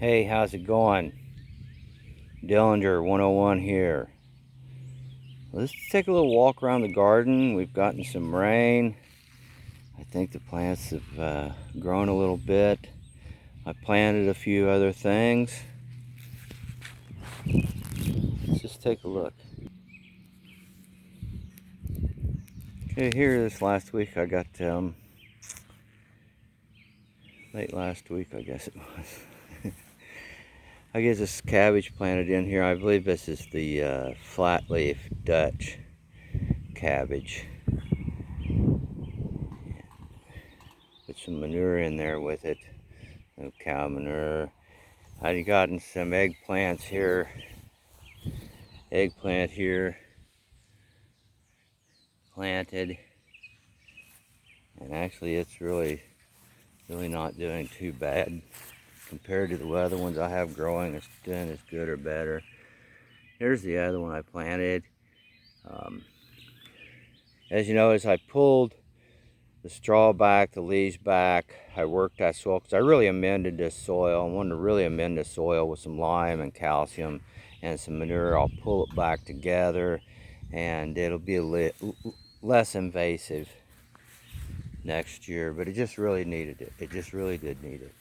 Hey, how's it going? Dillinger 101 here. Let's take a little walk around the garden. We've gotten some rain. I think the plants have grown a little bit. I planted a few other things. Let's just take a look. Okay, here this last week I got, late last week I guess it was. I get this cabbage planted in here. I believe this is the flat leaf Dutch cabbage. Put some manure in there with it, some cow manure. I've gotten some eggplants here, eggplant here, planted, and actually it's really not doing too bad compared to the other ones I have growing. It's doing as good or better. Here's the other one I planted. As you notice, I pulled the straw back, the leaves back. I worked that soil because I really amended this soil. I wanted to really amend the soil with some lime and calcium and some manure. I'll pull it back together and it'll be less invasive next year, but it just really needed it. It just really did need it.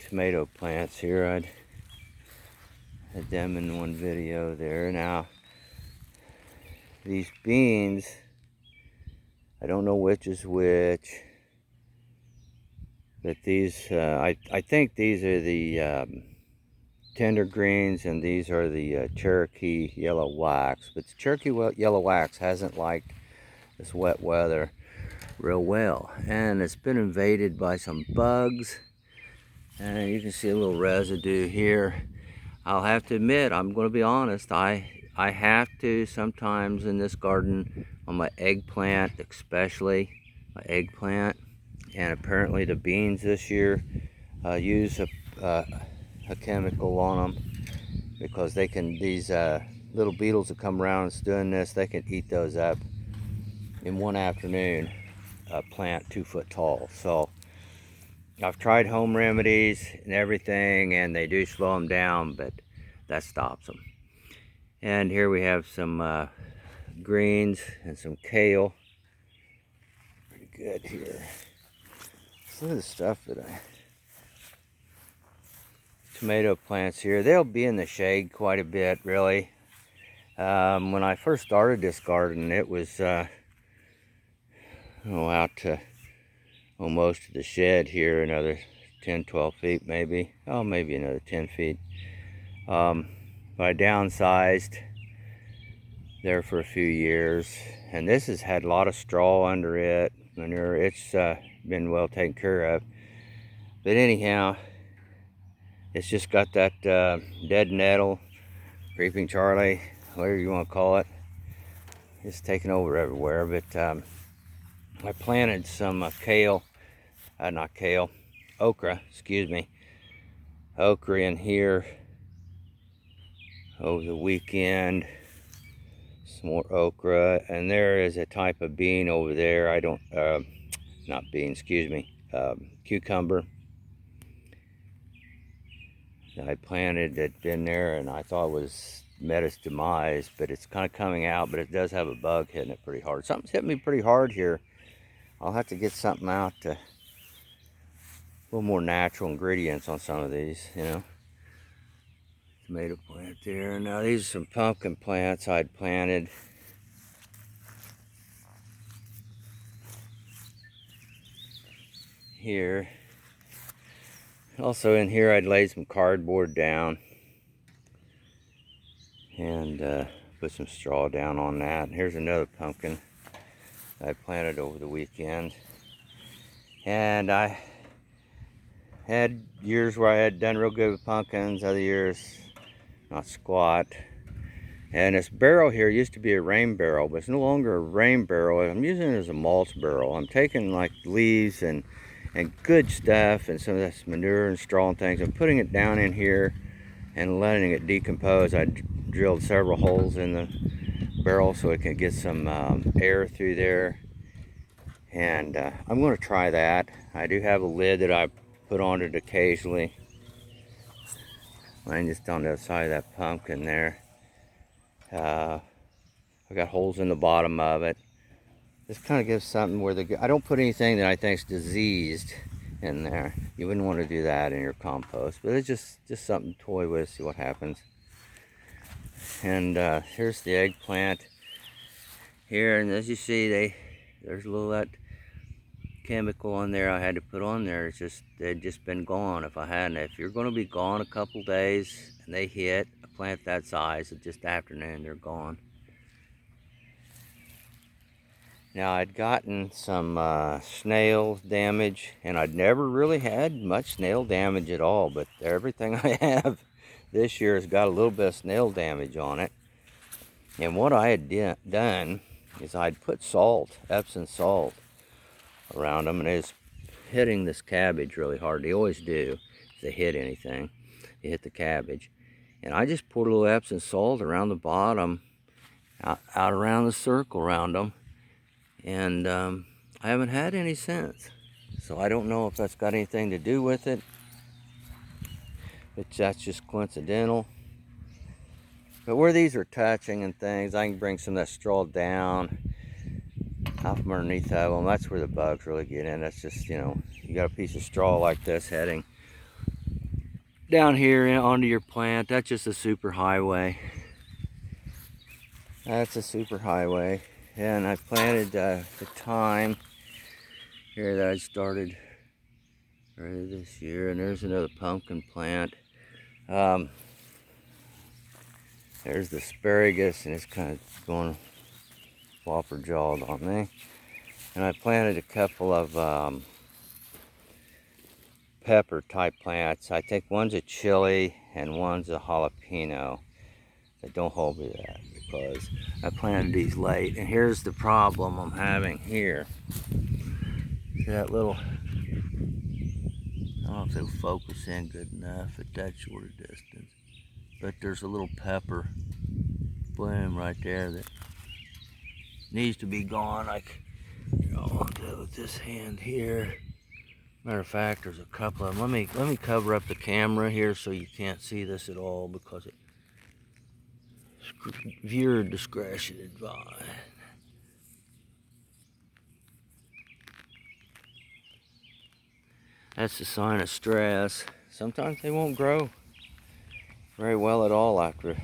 Tomato plants here, I had them in one video there. Now, these beans, I don't know which is which, but these, I think these are the tender greens, and these are the Cherokee yellow wax. But the Cherokee yellow wax hasn't liked this wet weather real well, and it's been invaded by some bugs, and you can see a little residue here. I'll have to admit, I'm going to be honest, I have to sometimes in this garden, on my eggplant especially, my eggplant, and apparently the beans this year, use a chemical on them, because they can, these little beetles that come around and doing this, they can eat those up in one afternoon, a plant 2 foot tall. So I've tried home remedies and everything, and they do slow them down, but that stops them. And here we have some greens and some kale. Pretty good here. Some of the stuff that tomato plants here, they'll be in the shade quite a bit, really. When I first started this garden, it was out to almost to the shed here, another 10-12 feet maybe. Oh, maybe another 10 feet. But I downsized there for a few years, and this has had a lot of straw under it, manure. It's been well taken care of. But anyhow, it's just got that dead nettle, creeping Charlie, whatever you want to call it. It's taken over everywhere. But I planted some kale, not kale, okra, excuse me, okra in here over the weekend. Some more okra, and there is a type of bean over there. I don't, not bean, excuse me, cucumber. I planted it in there, and I thought it was met its demise, but it's kind of coming out, but it does have a bug hitting it pretty hard. Something's hitting me pretty hard here. I'll have to get something out to, a little more natural ingredients on some of these, you know. Tomato plant there. Now these are some pumpkin plants I'd planted. Here. Also in here I'd laid some cardboard down and put some straw down on that. And here's another pumpkin I planted over the weekend. And I had years where I had done real good with pumpkins, other years not squat. And this barrel here used to be a rain barrel, but it's no longer a rain barrel. I'm using it as a mulch barrel. I'm taking like leaves and good stuff and some of this manure and straw and things. I'm putting it down in here and letting it decompose. I drilled several holes in the barrel so it can get some air through there. And I'm going to try that. I do have a lid that I put on it occasionally. Mine just on the other side of that pumpkin there. I got holes in the bottom of it. This kind of gives something where I don't put anything that I think is diseased in there. You wouldn't want to do that in your compost, but it's just something to toy with, see what happens. And here's the eggplant here, and as you see, there's a little that chemical on there I had to put on there. They'd just been gone if I hadn't. If you're going to be gone a couple days and they hit a plant that size, just afternoon they're gone. Now I'd gotten some snail damage, and I'd never really had much snail damage at all, but everything I have this year has got a little bit of snail damage on it. And what I had done is I'd put salt, Epsom salt, around them, and it's hitting this cabbage really hard. They always do if they hit anything. They hit the cabbage. And I just poured a little Epsom salt around the bottom, out around the circle around them. And I haven't had any since. So I don't know if that's got anything to do with it. That's just coincidental. But where these are touching and things, I can bring some of that straw down out from underneath of them. That's where the bugs really get in. That's just, you got a piece of straw like this heading down here onto your plant. That's just a super highway. That's a super highway. And I planted the thyme here that I started earlier this year. And there's another pumpkin plant. There's the asparagus, and it's kind of going flopper jawed on me. And I planted a couple of pepper type plants. I think one's a chili and one's a jalapeno. But don't hold me to that because I planted these late. And here's the problem I'm having here. See that little, I don't know if it'll focus in good enough at that short a distance. But there's a little pepper bloom right there that needs to be gone. I'll do it with this hand here. Matter of fact, there's a couple of them. Let me cover up the camera here so you can't see this at all because viewer discretion advised. That's the sign of stress. Sometimes they won't grow very well at all after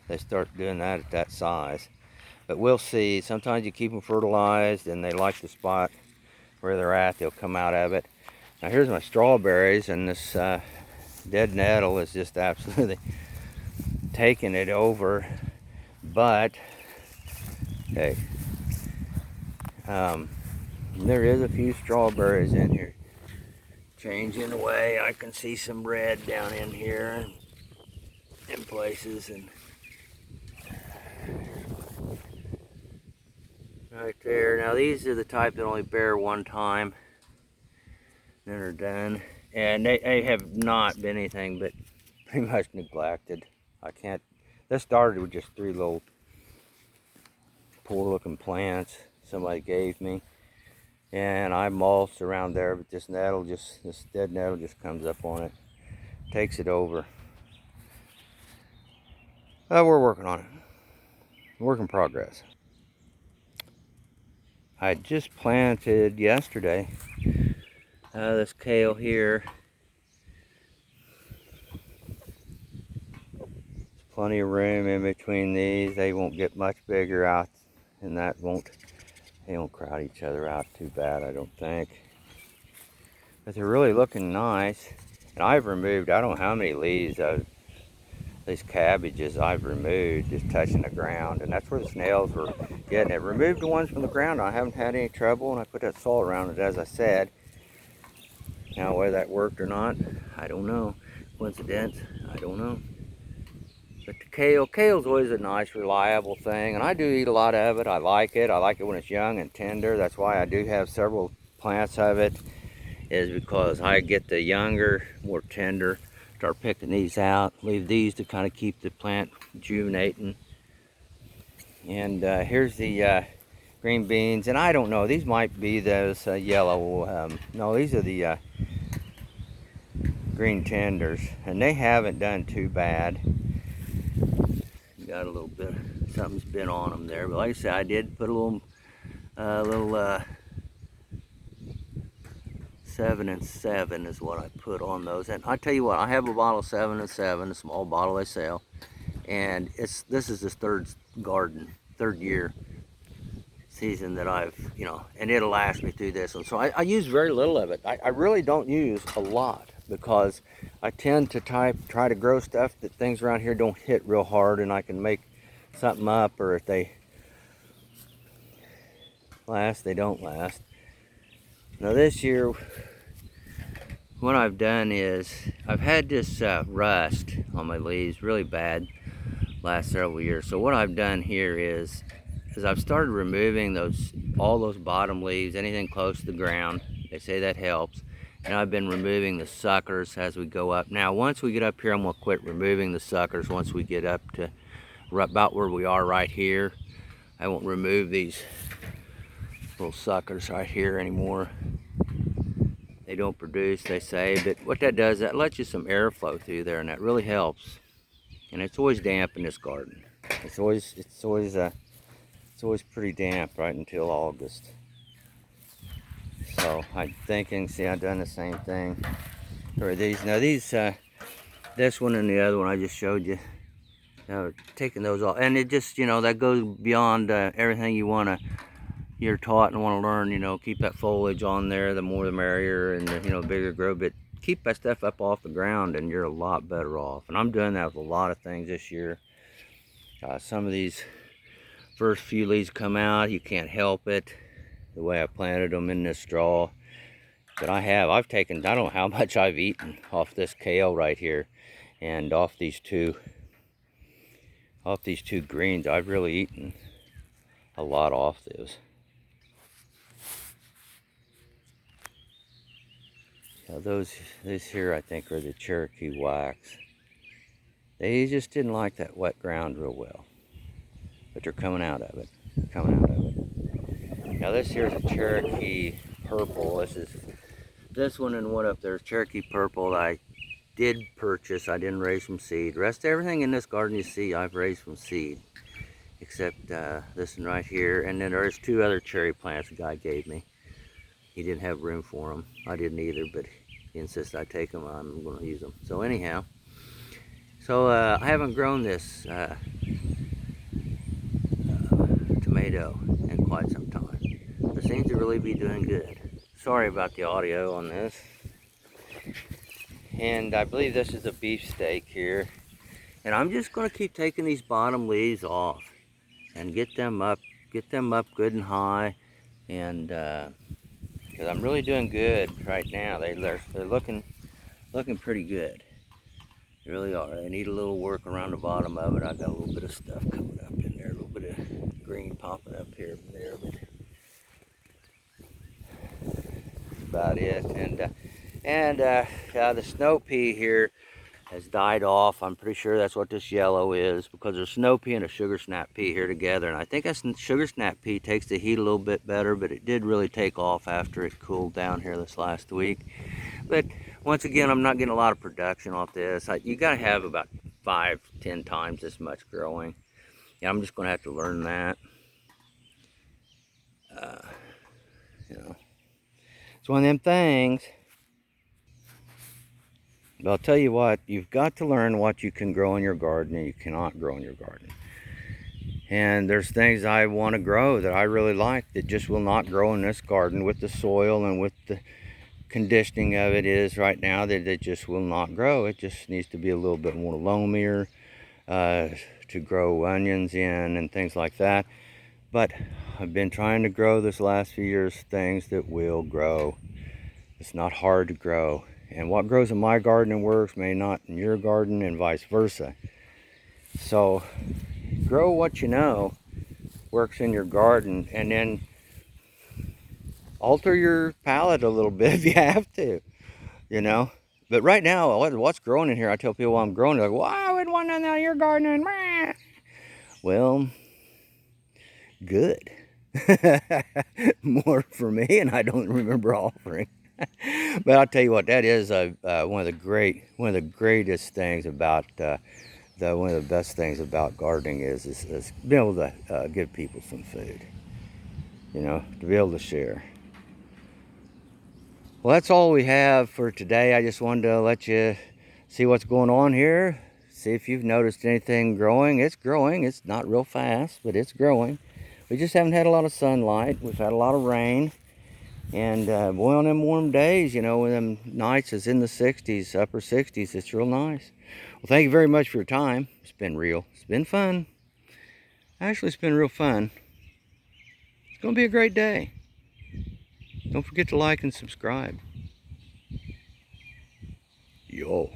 they start doing that at that size. But we'll see. Sometimes you keep them fertilized and they like the spot where they're at. They'll come out of it. Now here's my strawberries, and this dead nettle is just absolutely taking it over. But hey, there is a few strawberries in here. Changing away, I can see some red down in here in places, and right there. Now these are the type that only bear one time, then are done, and they have not been anything but pretty much neglected. This started with just 3 little poor looking plants somebody gave me, and I mulched around there, but this dead nettle just comes up on it, takes it over. We're working on it. Work in progress. I just planted yesterday this kale here. There's plenty of room in between these. They won't get much bigger out, and they won't crowd each other out too bad, I don't think. But they're really looking nice. And I've removed, I don't know how many leaves of these cabbages I've removed just touching the ground, and that's where the snails were getting it. Removed the ones from the ground. I haven't had any trouble, and I put that salt around it, as I said. Now whether that worked or not, I don't know. Coincidence, I don't know. But the kale's always a nice, reliable thing, and I do eat a lot of it. I like it. I like it when it's young and tender. That's why I do have several plants of it, is because I get the younger, more tender, start picking these out, leave these to kind of keep the plant rejuvenating. And here's the green beans, and I don't know, these might be those yellow, no, these are the green tenders, and they haven't done too bad. Got a little bit, something's been on them there, but like I said, I did put a little 7 and 7 is what I put on those. And I tell you what, I have a bottle of 7 and 7, a small bottle I sell, and this is this third year season that I've, and it'll last me through this one. So I use very little of it. I really don't use a lot because I tend to try to grow stuff that things around here don't hit real hard, and I can make something up, or if they last, they don't last. Now this year, what I've done is I've had this rust on my leaves really bad last several years. So what I've done here is I've started removing all those bottom leaves, anything close to the ground. They say that helps. And I've been removing the suckers as we go up. Now once we get up here, I'm going to quit removing the suckers. Once we get up to about where we are right here, I won't remove these little suckers right here anymore. They don't produce, they say, but what that does, that lets you some airflow through there, and that really helps. And it's always damp in this garden. It's always pretty damp right until August. So I'm thinking, see, I've done the same thing for these. Now these, this one and the other one I just showed you, taking those off, and it just, that goes beyond everything you're taught and want to learn. Keep that foliage on there, the more the merrier, and the bigger grow. But keep that stuff up off the ground and you're a lot better off. And I'm doing that with a lot of things this year. Some of these first few leaves come out, you can't help it, the way I planted them in this straw. But I've taken, I don't know how much I've eaten off this kale right here, and off these two greens. I've really eaten a lot off those. These here I think are the Cherokee wax. They just didn't like that wet ground real well, but they're coming out of it. Now this here is a Cherokee purple. This one and one up there is Cherokee purple that I did purchase. I didn't raise from seed. The rest of everything in this garden you see I've raised from seed, except this one right here. And then there's 2 other cherry plants the guy gave me. He didn't have room for them. I didn't either, but he insisted I take them. I'm going to use them. So anyhow, I haven't grown this tomato in quite some time. It seems to really be doing good. Sorry about the audio on this. And I believe this is a beefsteak here. And I'm just going to keep taking these bottom leaves off and get them up good and high, and because I'm really doing good right now. They're looking pretty good. They really are. They need a little work around the bottom of it. I've got a little bit of stuff coming up in there, a little bit of green popping up here and there, but that's about it. And the snow pea here has died off. I'm pretty sure that's what this yellow is, because there's snow pea and a sugar snap pea here together, and I think that sugar snap pea takes the heat a little bit better, but it did really take off after it cooled down here this last week. But once again, I'm not getting a lot of production off this. You got to have about 5-10 times this much growing. Yeah, I'm just going to have to learn that. It's one of them things. But I'll tell you what, you've got to learn what you can grow in your garden and you cannot grow in your garden. And there's things I want to grow that I really like that just will not grow in this garden with the soil and with the conditioning of it is right now, that it just will not grow. It just needs to be a little bit more loamier to grow onions in and things like that. But I've been trying to grow this last few years things that will grow. It's not hard to grow. And what grows in my garden and works may not in your garden, and vice versa. So grow what you know works in your garden, and then alter your palette a little bit if you have to, But right now, what's growing in here, I tell people I'm growing, they're like, well, I wouldn't want nothing out of your garden. Well, good. More for me, and I don't remember offering. But I'll tell you what, that is one of the greatest things about one of the best things about gardening is being able to give people some food. You know, to be able to share. Well, that's all we have for today. I just wanted to let you see what's going on here. See if you've noticed anything growing. It's growing. It's not real fast, but it's growing. We just haven't had a lot of sunlight. We've had a lot of rain. And boy, on them warm days, you know, when them nights is in the 60s, upper 60s, it's real nice. Well, thank you very much for your time. It's been real. It's been fun. Actually, it's been real fun. It's going to be a great day. Don't forget to like and subscribe. Yo.